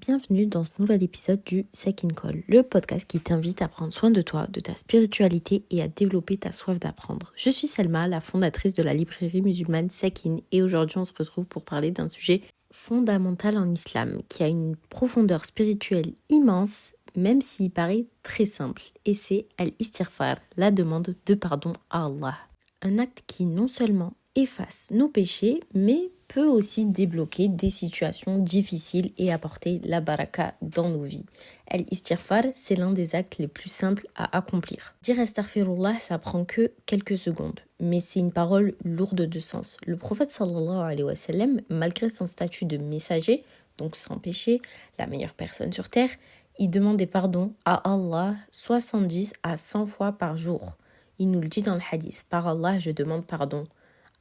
Bienvenue dans ce nouvel épisode du Second Call, le podcast qui t'invite à prendre soin de toi, de ta spiritualité et à développer ta soif d'apprendre. Je suis Selma, la fondatrice de la librairie musulmane Sakin, et aujourd'hui on se retrouve pour parler d'un sujet fondamental en islam qui a une profondeur spirituelle immense, même s'il paraît très simple, et c'est al-istighfar, la demande de pardon à Allah. Un acte qui non seulement efface nos péchés, mais peut aussi débloquer des situations difficiles et apporter la baraka dans nos vies. Al-istighfar, c'est l'un des actes les plus simples à accomplir. Dire astaghfirullah, ça prend que quelques secondes, mais c'est une parole lourde de sens. Le prophète sallallahu alayhi wa sallam, malgré son statut de messager, donc sans péché, la meilleure personne sur terre, il demandait pardon à Allah 70 à 100 fois par jour. Il nous le dit dans le hadith, par Allah, je demande pardon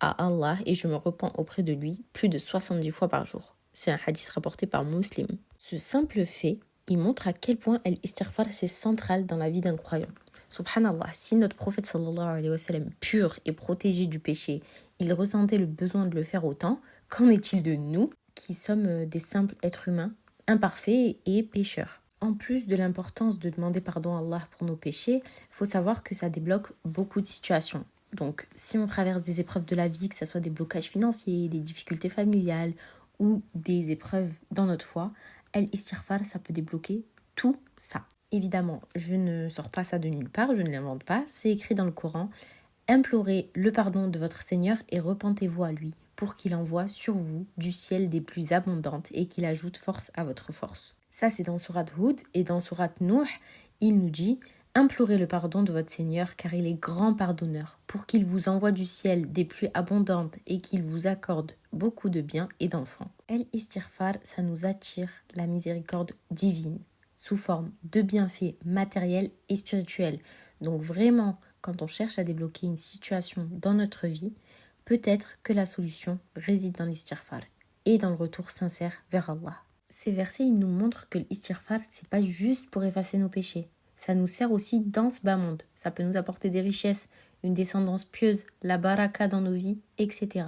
à Allah et je me repens auprès de lui plus de 70 fois par jour. C'est un hadith rapporté par Muslim. Ce simple fait, il montre à quel point l'istighfar c'est central dans la vie d'un croyant. Subhanallah, si notre prophète sallallahu alayhi wa sallam, pur et protégé du péché, il ressentait le besoin de le faire autant, qu'en est-il de nous qui sommes des simples êtres humains, imparfaits et pécheurs? En plus de l'importance de demander pardon à Allah pour nos péchés, il faut savoir que ça débloque beaucoup de situations. Donc, si on traverse des épreuves de la vie, que ce soit des blocages financiers, des difficultés familiales ou des épreuves dans notre foi, al-istighfar, ça peut débloquer tout ça. Évidemment, je ne sors pas ça de nulle part, je ne l'invente pas, c'est écrit dans le Coran. Implorez le pardon de votre Seigneur et repentez-vous à lui pour qu'il envoie sur vous du ciel des pluies abondantes et qu'il ajoute force à votre force. Ça, c'est dans sourate Hud, et dans sourate Nuh, il nous dit « Implorez le pardon de votre Seigneur, car il est grand pardonneur, pour qu'il vous envoie du ciel des pluies abondantes et qu'il vous accorde beaucoup de biens et d'enfants. » Al-Istighfar, ça nous attire la miséricorde divine, sous forme de bienfaits matériels et spirituels. Donc vraiment, quand on cherche à débloquer une situation dans notre vie, peut-être que la solution réside dans l'istighfar et dans le retour sincère vers Allah. Ces versets, ils nous montrent que l'istighfar, c'est pas juste pour effacer nos péchés. Ça nous sert aussi dans ce bas monde. Ça peut nous apporter des richesses, une descendance pieuse, la baraka dans nos vies, etc.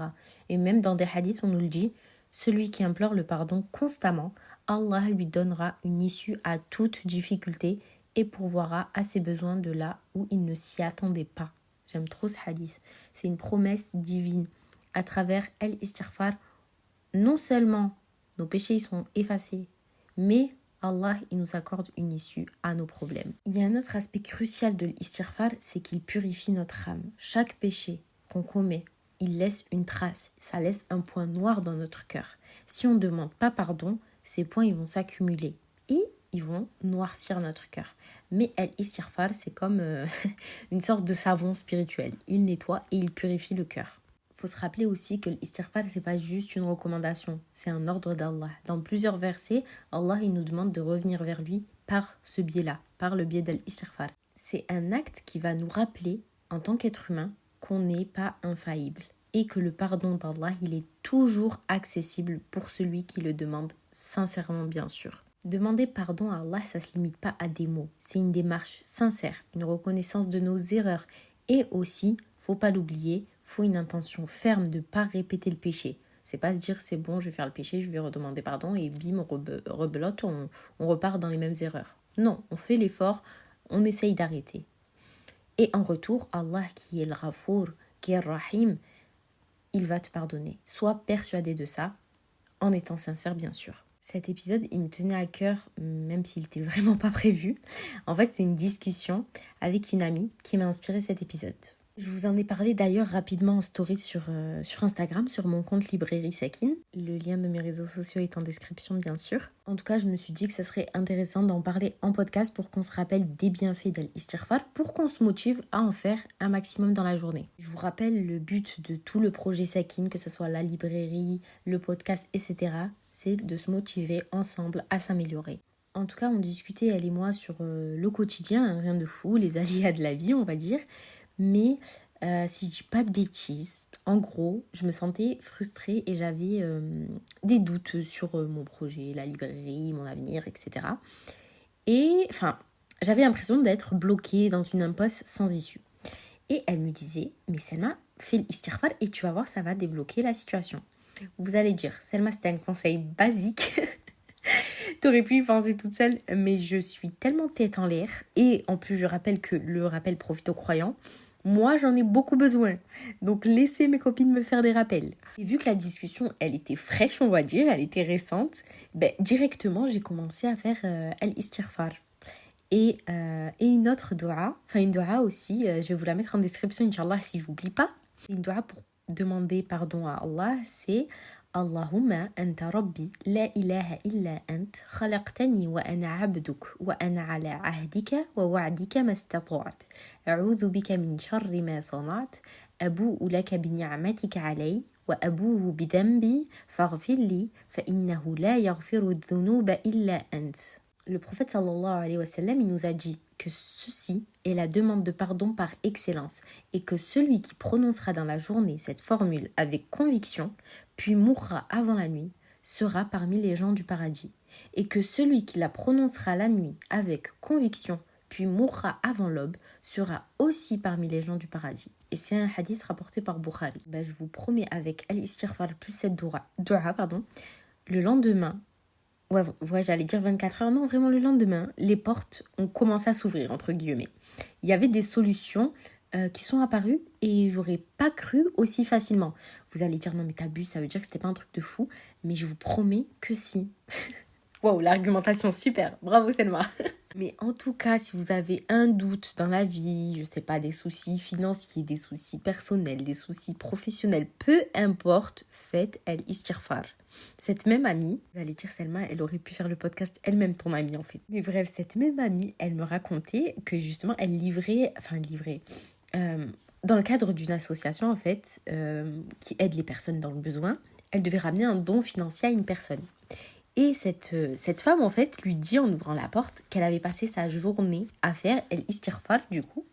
Et même dans des hadiths, on nous le dit, celui qui implore le pardon constamment, Allah lui donnera une issue à toute difficulté et pourvoira à ses besoins de là où il ne s'y attendait pas. J'aime trop ce hadith. C'est une promesse divine. À travers al-istighfar, non seulement nos péchés sont effacés, mais Allah il nous accorde une issue à nos problèmes. Il y a un autre aspect crucial de l'istighfar, c'est qu'il purifie notre âme. Chaque péché qu'on commet, il laisse une trace, ça laisse un point noir dans notre cœur. Si on ne demande pas pardon, ces points ils vont s'accumuler et ils vont noircir notre cœur. Mais l'istighfar, c'est comme une sorte de savon spirituel. Il nettoie et il purifie le cœur. Il faut se rappeler aussi que l'istighfar, c'est pas juste une recommandation, c'est un ordre d'Allah. Dans plusieurs versets, Allah il nous demande de revenir vers lui par ce biais-là, par le biais de l'istighfar. C'est un acte qui va nous rappeler, en tant qu'être humain, qu'on n'est pas infaillible et que le pardon d'Allah, il est toujours accessible pour celui qui le demande sincèrement, bien sûr. Demander pardon à Allah, ça ne se limite pas à des mots. C'est une démarche sincère, une reconnaissance de nos erreurs et aussi, faut pas l'oublier, faut une intention ferme de ne pas répéter le péché. C'est pas se dire c'est bon, je vais faire le péché, je vais redemander pardon et bim, on rebelote, on repart dans les mêmes erreurs. Non, on fait l'effort, on essaye d'arrêter. Et en retour, Allah qui est le Ghafour, qui est le Rahim, il va te pardonner. Sois persuadé de ça, en étant sincère bien sûr. Cet épisode, il me tenait à cœur, même s'il n'était vraiment pas prévu. En fait, c'est une discussion avec une amie qui m'a inspiré cet épisode. Je vous en ai parlé d'ailleurs rapidement en story sur Instagram, sur mon compte librairie Sakin. Le lien de mes réseaux sociaux est en description, bien sûr. En tout cas, je me suis dit que ce serait intéressant d'en parler en podcast pour qu'on se rappelle des bienfaits d'Al-Istighfar, pour qu'on se motive à en faire un maximum dans la journée. Je vous rappelle le but de tout le projet Sakin, que ce soit la librairie, le podcast, etc. C'est de se motiver ensemble à s'améliorer. En tout cas, on discutait, elle et moi, sur le quotidien, rien de fou, les aléas de la vie, on va dire. Mais si je dis pas de bêtises, en gros, je me sentais frustrée et j'avais des doutes sur mon projet, la librairie, mon avenir, etc. Et enfin, j'avais l'impression d'être bloquée dans une impasse sans issue. Et elle me disait, mais Selma, fais l'istighfar et tu vas voir, ça va débloquer la situation. Vous allez dire, Selma, c'était un conseil basique. T'aurais pu y penser toute seule, mais je suis tellement tête en l'air. Et en plus, je rappelle que le rappel profite aux croyants. Moi, j'en ai beaucoup besoin. Donc, laissez mes copines me faire des rappels. Et vu que la discussion, elle était fraîche, on va dire, elle était récente, directement, j'ai commencé à faire al-istighfar. Et une autre dua, enfin une dua aussi, je vais vous la mettre en description, Inch'Allah, si j'oublie pas. Une dua pour demander pardon à Allah, c'est Allahumma anta rabbi, la ilaha illa ant, khalaqtani wa ana abduk, wa ana ala ahdika wa wa'dika mastata'at. A'udhu bika min sharri ma sana'at, abu'u laka bi ni'matika alay, wa abu'u bi dhanbi, faghfir li, fa innahu la yaghfiru dhunuba illa ant. Le prophète sallallahu alayhi wa sallam, il nous a dit que ceci est la demande de pardon par excellence et que celui qui prononcera dans la journée cette formule avec conviction, puis mourra avant la nuit, sera parmi les gens du paradis. Et que celui qui la prononcera la nuit avec conviction, puis mourra avant l'aube, sera aussi parmi les gens du paradis. Et c'est un hadith rapporté par Bukhari. Je vous promets, avec al-istighfar plus cette dua, le lendemain, Ouais, j'allais dire 24 heures. Non, vraiment, le lendemain, les portes ont commencé à s'ouvrir, entre guillemets. Il y avait des solutions qui sont apparues et j'aurais pas cru aussi facilement. Vous allez dire, non mais t'abuses, ça veut dire que c'était pas un truc de fou. Mais je vous promets que si. Waouh, l'argumentation, super. Bravo, Selma. Mais en tout cas, si vous avez un doute dans la vie, je sais pas, des soucis financiers, des soucis personnels, des soucis professionnels, peu importe, faites al-istighfar. Cette même amie, vous allez dire Selma, elle aurait pu faire le podcast elle-même, ton amie en fait. Mais bref, cette même amie, elle me racontait que justement, elle livrait, dans le cadre d'une association en fait, qui aide les personnes dans le besoin, elle devait ramener un don financier à une personne. Et cette femme, en fait, lui dit en ouvrant la porte qu'elle avait passé sa journée à faire el-istighfar, du coup,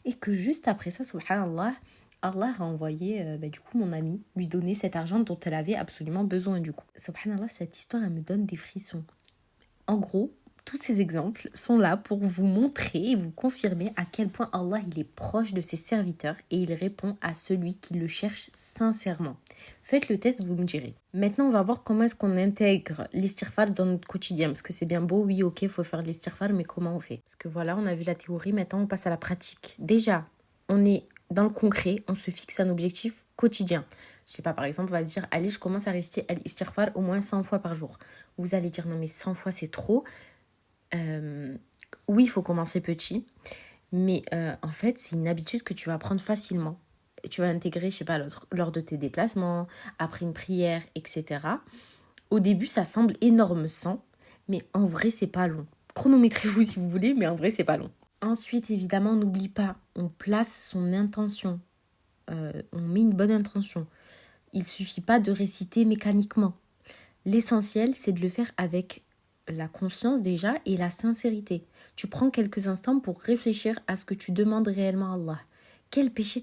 et que juste après ça, subhanallah, Allah a envoyé, du coup, mon amie lui donner cet argent dont elle avait absolument besoin, du coup. Subhanallah, cette histoire, elle me donne des frissons. En gros, tous ces exemples sont là pour vous montrer et vous confirmer à quel point Allah, il est proche de ses serviteurs et il répond à celui qui le cherche sincèrement. Faites le test, vous me direz. Maintenant, on va voir comment est-ce qu'on intègre l'istighfar dans notre quotidien. Parce que c'est bien beau, oui, ok, il faut faire l'istighfar, mais comment on fait? Parce que voilà, on a vu la théorie, maintenant on passe à la pratique. Déjà, on est dans le concret, on se fixe un objectif quotidien. Je sais pas, par exemple, on va se dire, allez, je commence à rester à l'istighfar au moins 100 fois par jour. Vous allez dire, non mais 100 fois c'est trop. Oui, il faut commencer petit, mais en fait, c'est une habitude que tu vas prendre facilement. Tu vas intégrer, je sais pas, lors de tes déplacements, après une prière, etc. Au début, ça semble énorme 100, mais en vrai, c'est pas long. Chronométrez-vous si vous voulez, mais en vrai, c'est pas long. Ensuite, évidemment, n'oublie pas, on place son intention. On met une bonne intention. Il suffit pas de réciter mécaniquement. L'essentiel, c'est de le faire avec la conscience déjà et la sincérité. Tu prends quelques instants pour réfléchir à ce que tu demandes réellement à Allah. Quel péché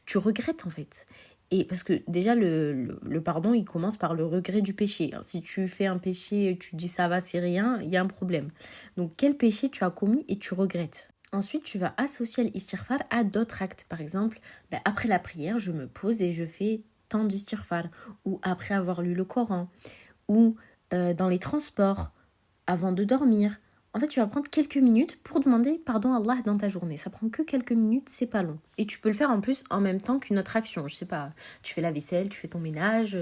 tu regrettes en fait? Et parce que déjà le pardon, il commence par le regret du péché. Si tu fais un péché et tu dis ça va, c'est rien, il y a un problème. Donc quel péché tu as commis et tu regrettes? Ensuite, tu vas associer l'istighfar à d'autres actes. Par exemple, après la prière, je me pose et je fais tant d'istighfar. Ou après avoir lu le Coran. Ou dans les transports, avant de dormir. En fait, tu vas prendre quelques minutes pour demander pardon à Allah dans ta journée. Ça prend que quelques minutes, c'est pas long. Et tu peux le faire en plus en même temps qu'une autre action. Je sais pas, tu fais la vaisselle, tu fais ton ménage,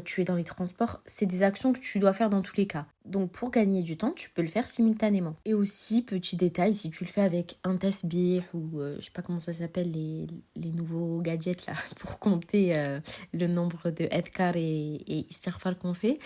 tu es dans les transports. C'est des actions que tu dois faire dans tous les cas. Donc pour gagner du temps, tu peux le faire simultanément. Et aussi, petit détail, si tu le fais avec un tasbih ou je sais pas comment ça s'appelle, les nouveaux gadgets là, pour compter le nombre de adhkar et istighfar qu'on fait,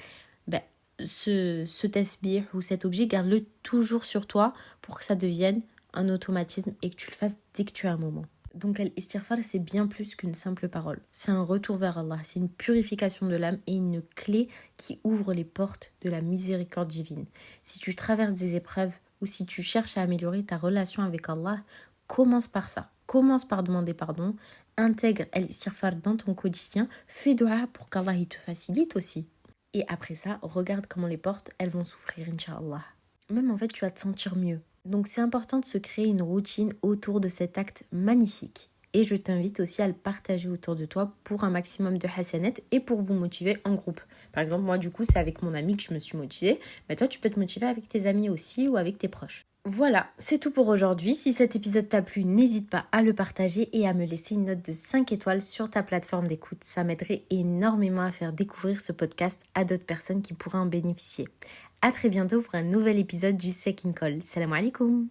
ce tasbih ou cet objet, garde-le toujours sur toi pour que ça devienne un automatisme et que tu le fasses dès que tu as un moment. Donc l'istighfar, c'est bien plus qu'une simple parole. C'est un retour vers Allah, c'est une purification de l'âme et une clé qui ouvre les portes de la miséricorde divine. Si tu traverses des épreuves ou si tu cherches à améliorer ta relation avec Allah, commence par ça. Commence par demander pardon, intègre l'istighfar dans ton quotidien, fais dua pour qu'Allah il te facilite aussi. Et après ça, regarde comment les portes, elles vont s'ouvrir, Inch'Allah. Même en fait, tu vas te sentir mieux. Donc c'est important de se créer une routine autour de cet acte magnifique Et je t'invite aussi à le partager autour de toi pour un maximum de hasanat et pour vous motiver en groupe. Par exemple, moi du coup, c'est avec mon ami que je me suis motivée. Mais toi, tu peux te motiver avec tes amis aussi ou avec tes proches. Voilà, c'est tout pour aujourd'hui. Si cet épisode t'a plu, n'hésite pas à le partager et à me laisser une note de 5 étoiles sur ta plateforme d'écoute. Ça m'aiderait énormément à faire découvrir ce podcast à d'autres personnes qui pourraient en bénéficier. À très bientôt pour un nouvel épisode du Second Call. Salam alaikum.